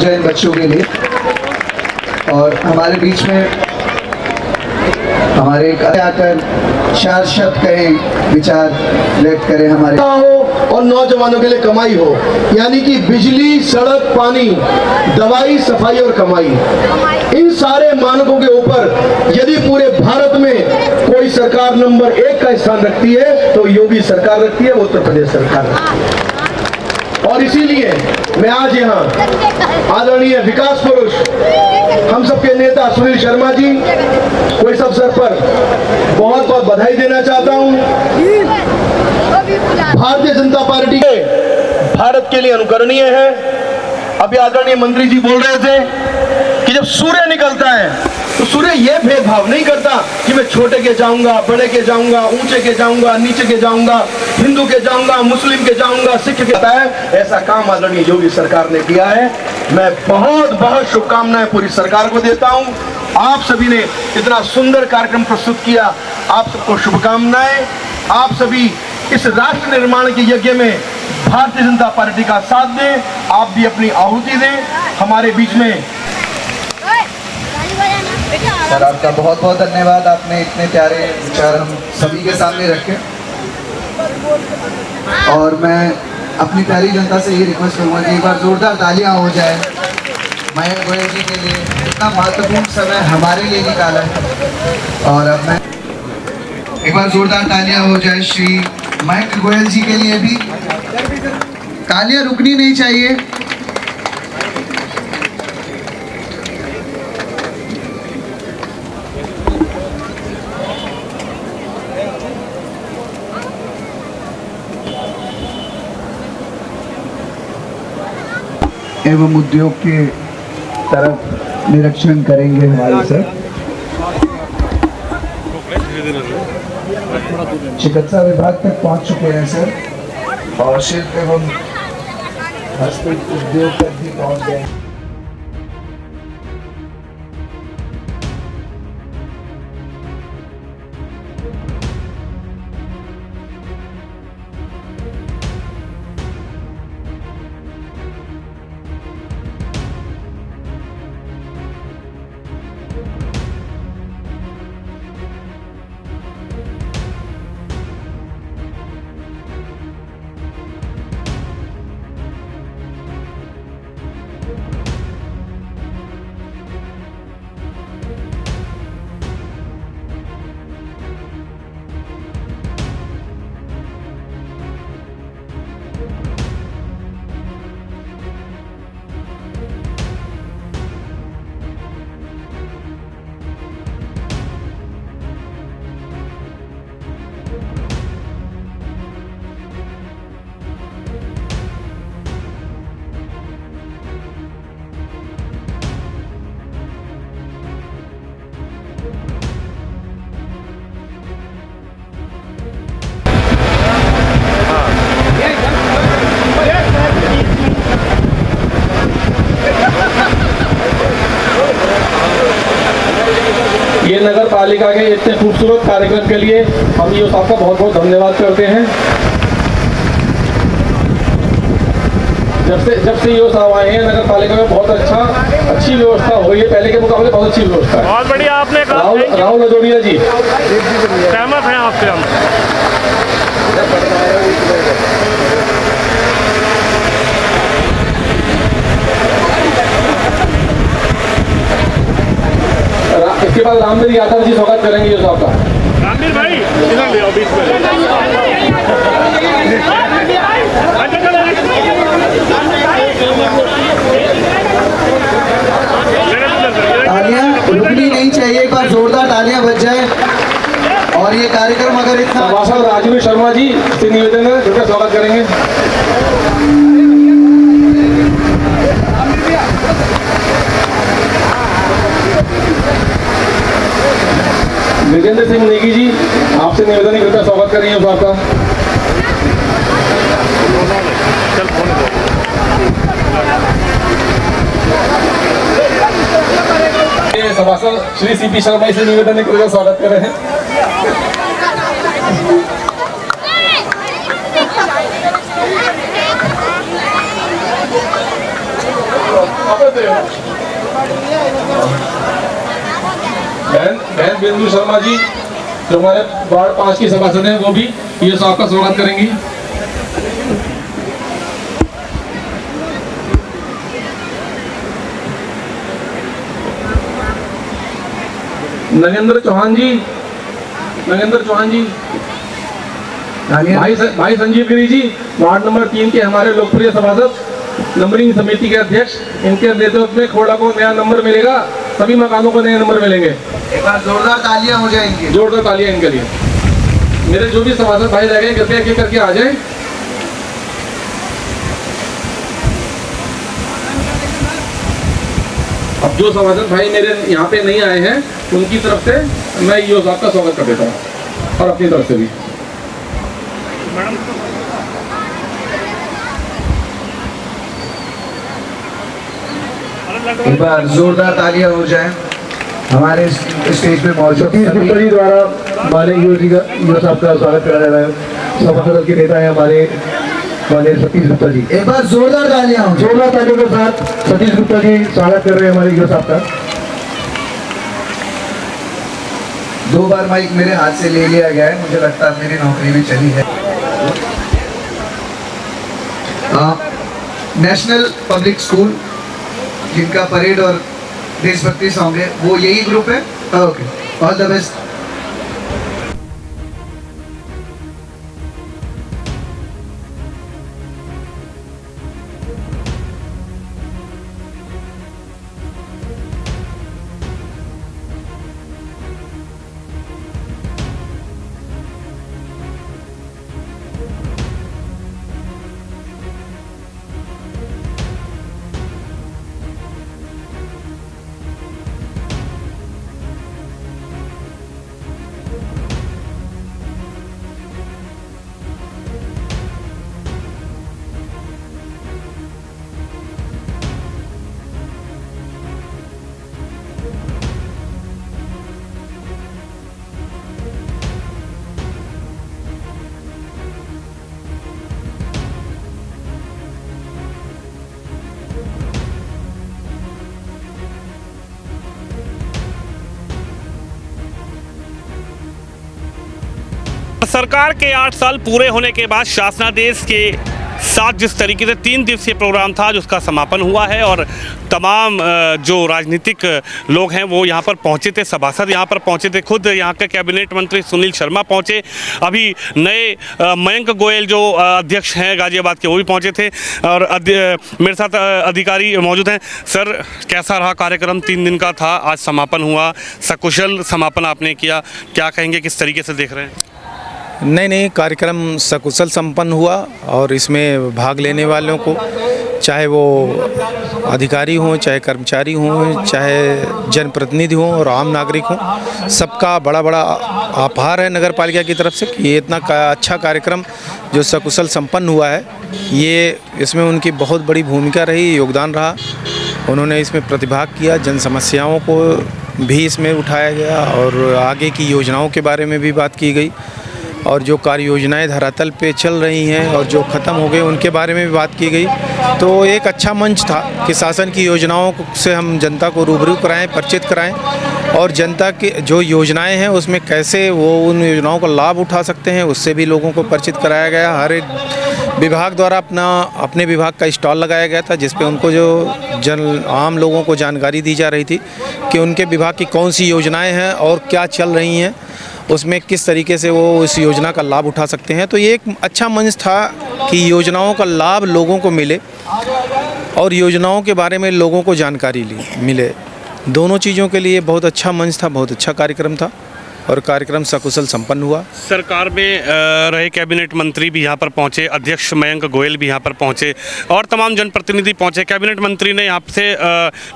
जाए इन बच्चों के लिए। और हमारे बीच में हमारे आकर 4 शब्द कहें, विचार व्यक्त करें हमारे हो और नौजवानों के लिए कमाई हो, यानी कि बिजली, सड़क, पानी, दवाई, सफाई और कमाई, इन सारे मानकों के ऊपर यदि पूरे भारत में कोई सरकार नंबर 1 का स्थान रखती है तो योगी सरकार रखती है, उत्तर प्रदेश सरकार। और इसीलिए मैं आज यहाँ आदरणीय विकास पुरुष हम सबके नेता सुनील शर्मा जी को इस अवसर पर बहुत बहुत बधाई देना चाहता हूँ। भारतीय जनता पार्टी भारत के लिए अनुकरणीय है। अभी आदरणीय मंत्री जी बोल रहे थे कि जब सूर्य निकलता है तो सूर्य ये भेदभाव नहीं करता कि मैं छोटे के जाऊंगा, बड़े के जाऊंगा, ऊंचे के जाऊंगा, नीचे के जाऊंगा, हिंदू के जाऊंगा, मुस्लिम के जाऊंगा, सिख के जाता है। ऐसा काम आदरणीय योगी सरकार ने किया है। मैं बहुत बहुत शुभकामनाएं पूरी सरकार को देता हूं। आप सभी ने इतना सुंदर कार्यक्रम प्रस्तुत किया, आप सबको शुभकामनाएं। आप सभी इस राष्ट्र निर्माण के यज्ञ में भारतीय जनता पार्टी का साथ दें, आप भी अपनी आहुति दें। हमारे बीच में सर, आपका बहुत बहुत धन्यवाद। आपने इतने प्यारे विचार हम सभी के सामने रखे। और मैं अपनी प्यारी जनता से ये रिक्वेस्ट करूँगा कि एक बार जोरदार तालियां हो जाए मयंक गोयल जी के लिए, इतना महत्वपूर्ण समय हमारे लिए निकाला है। और अब मैं एक बार जोरदार तालियां हो जाए श्री मयंक गोयल जी के लिए भी। तालियां रुकनी नहीं चाहिए। एवं उद्योग के तरफ निरीक्षण करेंगे हमारे सर। चिकित्सा विभाग तक पहुंच चुके हैं सर, और शिल्प एवं हस्तशिल्प उद्योग तक भी पहुंच गए। ये नगर पालिका के इतने खूबसूरत कार्यक्रम के लिए हम ये आपका बहुत बहुत धन्यवाद करते हैं। जब से ये साहब आए हैं नगर पालिका में बहुत अच्छी व्यवस्था हो गई है, पहले के मुकाबले बहुत अच्छी व्यवस्था है। बहुत बढ़िया आपने कहा। राहुल नजोड़िया जी सहमत हैं आपसे हम। इसके बाद रामवीर यादव जी स्वागत करेंगे ये साहब का। रामवीर भाई इधर ले आओ बीच में। तालियां रुकनी नहीं चाहिए, एक बार जोरदार तालियां बज जाए। और ये कार्यक्रम अगर इतना सभासद राजवीर शर्मा जी से निवेदन है, उनका स्वागत करेंगे। विजेंद्र सिंह नेगी जी आपसे निवेदन है, कृपया स्वागत करेंगे उस आपका। सभासद श्री सीपी शर्मा से निवेदन है, कृपया स्वागत कर रहे हैं। बहन बिंदु शर्मा जी जो हमारे वार्ड 5 की सभासद हैं वो भी ये साहब का स्वागत करेंगी। नगेंद्र चौहान जी भाई संजीव गिरी जी वार्ड नंबर 3 के हमारे लोकप्रिय सभासद नंबरिंग समिति के अध्यक्ष, इनके नेतृत्व में खोड़ा को नया नंबर मिलेगा, सभी मकानों को नए नंबर मिलेंगे। एक बार जोरदार तालियां हो जाएंगी। जोरदार तालियां इनके लिए। मेरे जो भी सभासद भाई रह गए कृपया एक करके आ जाए। अब जो सभासद भाई मेरे यहाँ पे नहीं आए हैं उनकी तरफ से मैं ईओ साहब का स्वागत कर देता हूँ और अपनी तरफ से भी। एक बार जोरदार तालियां हो जाए हमारे स्टेज पे मौजूद सतीश गुप्ता जी द्वारा माननीय ईओ साहब का स्वागत करा जा रहा है। सभासद के नेता है हमारे माननीय सतीश गुप्ता जी। एक बार जोरदार तालियां हो। जोरदार तालियों के साथ सतीश गुप्ता जी स्वागत कर रहे हैं हमारे ईओ साहब का। 2 बार माइक मेरे हाथ से ले लिया गया है, मुझे लगता है मेरी नौकरी भी चली है। नेशनल पब्लिक स्कूल जिनका परेड और देशभक्ति सॉन्ग है वो यही ग्रुप है। Okay, all the best. सरकार के 8 साल पूरे होने के बाद शासनादेश के साथ जिस तरीके से 3 दिवसीय प्रोग्राम था जिसका समापन हुआ है और तमाम जो राजनीतिक लोग हैं वो यहाँ पर पहुँचे थे, सभासद यहाँ पर पहुँचे थे, खुद यहाँ के कैबिनेट मंत्री सुनील शर्मा पहुँचे, अभी नए मयंक गोयल जो अध्यक्ष हैं गाजियाबाद के वो भी पहुँचे थे और मेरे साथ अधिकारी मौजूद हैं। सर, कैसा रहा कार्यक्रम? 3 दिन का था, आज समापन हुआ, सकुशल समापन आपने किया, क्या कहेंगे, किस तरीके से देख रहे हैं? नहीं, कार्यक्रम सकुशल संपन्न हुआ और इसमें भाग लेने वालों को, चाहे वो अधिकारी हों, चाहे कर्मचारी हों, चाहे जनप्रतिनिधि हों और आम नागरिक हों, सबका बड़ा आभार है नगर पालिका की तरफ से कि ये इतना अच्छा कार्यक्रम जो सकुशल संपन्न हुआ है, ये इसमें उनकी बहुत बड़ी भूमिका रही, योगदान रहा। उन्होंने इसमें प्रतिभाग किया, जन समस्याओं को भी इसमें उठाया गया और आगे की योजनाओं के बारे में भी बात की गई और जो कार्य योजनाएँ धरातल पे चल रही हैं और जो ख़त्म हो गए उनके बारे में भी बात की गई। तो एक अच्छा मंच था कि शासन की योजनाओं से हम जनता को रूबरू कराएं, परिचित कराएं और जनता की जो योजनाएं हैं उसमें कैसे वो उन योजनाओं का लाभ उठा सकते हैं उससे भी लोगों को परिचित कराया गया। हर एक विभाग द्वारा अपने विभाग का स्टॉल लगाया गया था जिस पे उनको जो आम लोगों को जानकारी दी जा रही थी कि उनके विभाग की कौन सी योजनाएँ हैं और क्या चल रही हैं, उसमें किस तरीके से वो उस योजना का लाभ उठा सकते हैं। तो ये एक अच्छा मंच था कि योजनाओं का लाभ लोगों को मिले और योजनाओं के बारे में लोगों को जानकारी मिले। दोनों चीज़ों के लिए बहुत अच्छा मंच था, बहुत अच्छा कार्यक्रम था और कार्यक्रम सकुशल संपन्न हुआ। सरकार में रहे कैबिनेट मंत्री भी यहाँ पर पहुँचे, अध्यक्ष मयंक गोयल भी यहाँ पर पहुँचे और तमाम जनप्रतिनिधि पहुँचे। कैबिनेट मंत्री ने यहाँ से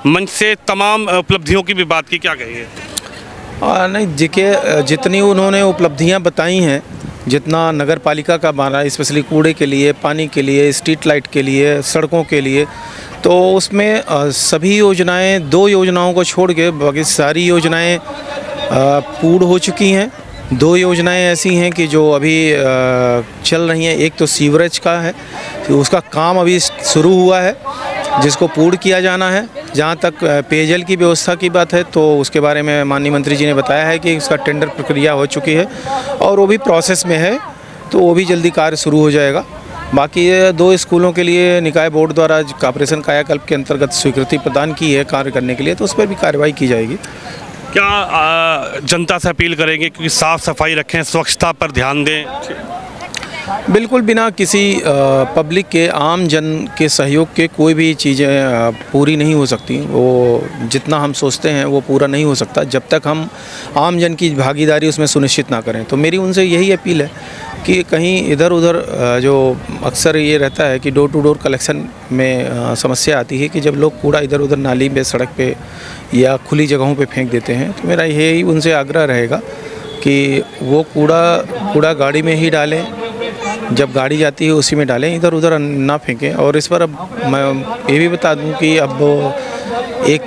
मंच से तमाम उपलब्धियों की भी बात की, क्या कहिए? नहीं, जितनी उन्होंने उपलब्धियां बताई हैं, जितना नगर पालिका का बना, स्पेशली कूड़े के लिए, पानी के लिए, स्ट्रीट लाइट के लिए, सड़कों के लिए, तो उसमें सभी योजनाएं, 2 योजनाओं को छोड़ के बाकी सारी योजनाएं पूर्ण हो चुकी हैं। 2 योजनाएं ऐसी हैं कि जो अभी चल रही हैं। एक तो सीवरेज का है, उसका काम अभी शुरू हुआ है जिसको पूर्ण किया जाना है। जहाँ तक पेयजल की व्यवस्था की बात है तो उसके बारे में माननीय मंत्री जी ने बताया है कि उसका टेंडर प्रक्रिया हो चुकी है और वो भी प्रोसेस में है, तो वो भी जल्दी कार्य शुरू हो जाएगा। बाकी ये 2 स्कूलों के लिए निकाय बोर्ड द्वारा ऑपरेशन कायाकल्प के अंतर्गत स्वीकृति प्रदान की है कार्य करने के लिए, तो उस पर भी कार्रवाई की जाएगी। क्या जनता से अपील करेंगे कि साफ़ सफाई रखें, स्वच्छता पर ध्यान दें? बिल्कुल, बिना किसी पब्लिक के, आम जन के सहयोग के कोई भी चीज़ें पूरी नहीं हो सकती। वो जितना हम सोचते हैं वो पूरा नहीं हो सकता जब तक हम आम जन की भागीदारी उसमें सुनिश्चित ना करें। तो मेरी उनसे यही अपील है कि कहीं इधर उधर जो अक्सर ये रहता है कि डोर टू डोर कलेक्शन में समस्या आती है कि जब लोग कूड़ा इधर उधर नाली में, सड़क पे या खुली जगहों पे फेंक देते हैं, तो मेरा यही उनसे आग्रह रहेगा कि वो कूड़ा गाड़ी में ही डालें, जब गाड़ी जाती है उसी में डालें, इधर उधर ना फेंकें। और इस पर अब मैं ये भी बता दूं कि अब एक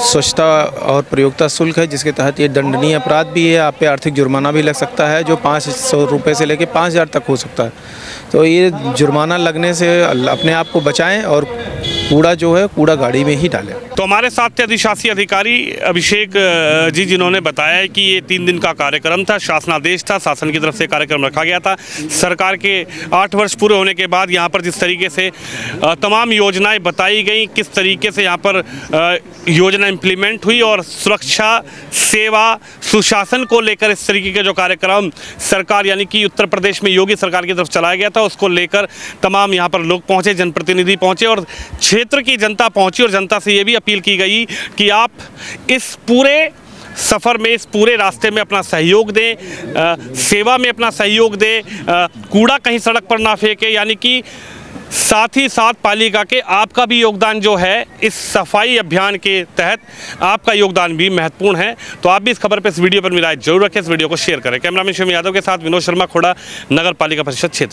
स्वच्छता और प्रयोक्ता शुल्क है जिसके तहत ये दंडनीय अपराध भी है, आप पे आर्थिक जुर्माना भी लग सकता है जो 500 रुपये से लेकर 5000 तक हो सकता है। तो ये जुर्माना लगने से अपने आप को बचाएं और कूड़ा जो है कूड़ा गाड़ी में ही डालें। तो हमारे साथ थे अधिशासी अधिकारी अभिषेक जी, जिन्होंने बताया है कि ये 3 दिन का कार्यक्रम था, शासनादेश था, शासन की तरफ से कार्यक्रम रखा गया था। सरकार के 8 वर्ष पूरे होने के बाद यहाँ पर जिस तरीके से तमाम योजनाएं बताई गई, किस तरीके से यहाँ पर योजना इम्प्लीमेंट हुई और सुरक्षा, सेवा, सुशासन को लेकर इस तरीके के जो कार्यक्रम सरकार यानी कि उत्तर प्रदेश में योगी सरकार की तरफ चलाया गया था, उसको लेकर तमाम यहाँ पर लोग पहुँचे, जनप्रतिनिधि पहुँचे और क्षेत्र की जनता पहुँची और जनता से ये भी अपील की गई कि आप इस पूरे सफ़र में, इस पूरे रास्ते में अपना सहयोग दें, सेवा में अपना सहयोग दें, कूड़ा कहीं सड़क पर ना फेंके, यानी कि साथ ही साथ पालिका के आपका भी योगदान जो है इस सफाई अभियान के तहत आपका योगदान भी महत्वपूर्ण है। तो आप भी इस खबर पर, इस वीडियो पर मिलाए जरूर रखें, इस वीडियो को शेयर करें। कैमरामैन शिवम यादव के साथ विनोद शर्मा, खोड़ा, नगर पालिका परिषद क्षेत्र।